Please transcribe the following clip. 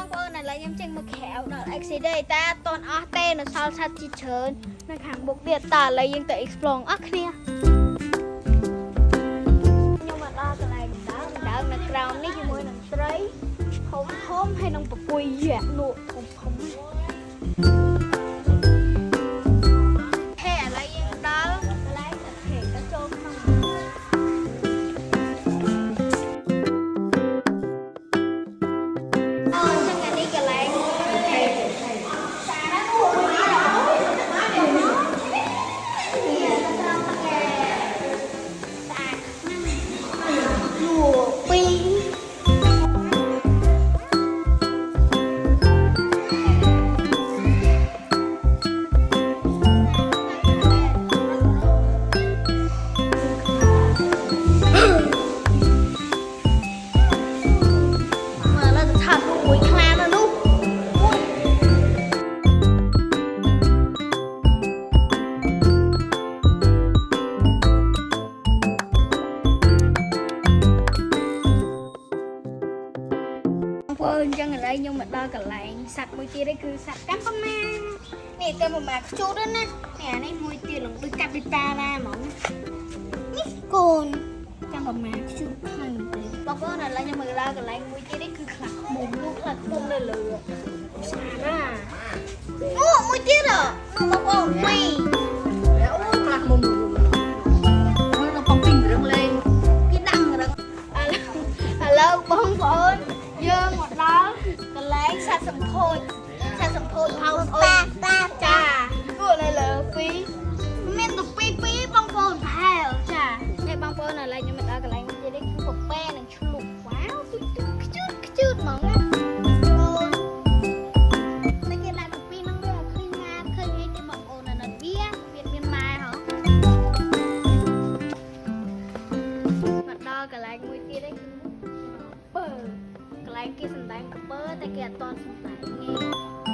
បងប្អូនឥឡូវខ្ញុំចេញមកក្រៅដល់ accident តែអត់តន់អស់ទេនៅសល់សត្វជាច្រើននៅខាងមុខទៀតតើឥឡូវយើងទៅ explore អស់គ្នាខ្ញុំមកដល់កន្លែងដើមនៅក្រោមនេះជាមួយនឹងត្រីធំហើយនឹងពពុយយ៉ាក់នោះធំឥឡូវយើងដល់កន្លែងសត្វខេក៏ចូលក្នុងអញ្ចឹងឥឡូវខ្ញុំមកដល់កន្លែងសត្វមួយទៀតនេះគឺសត្វកាំបម៉ានេះតែប្រមាខ្ជូតណានេះអានេះមួយទៀតនឹងដូចកាប់ដូចតាណាហ្មងនេះកូនកាំបម៉ាខ្ជូតខ្លាំងទេបងប្អូនឥឡូវខ្ញុំមកដល់កន្លែងមួយទៀតនេះគឺខ្លាខ្មុំនោះខ្លាខ្មុំនៅលើស្អាតណាអូមួយទៀតបងប្អូនពីរអូខ្លាខ្មុំមើលនៅកំពីរឹងលេងគេដាំរឹងឥឡូវបងប្អូនយើងមកដល់កន្លែងសត្វសម្ពោចអោសអុយចាគួរនៅលើពីមានទៅពីបងប្អូនប្រហែលចានេះបងប្អូនឥឡូវខ្ញុំមកដល់កន្លែងនេះទៀតគឺពពែនិងឆ្លុះវ៉ាវខ្ជូតហ្មងណាតែគេដាក់ទៅពីហ្នឹងវាឃើញងាឃើញអីទេបងប្អូននៅវាមានម៉ែហ៎មកដល់កន្លែងមួយទៀតគឺពើកន្លែងគេសម្ដែងកពើតែគេអត់តន់សម្ដែងនេះ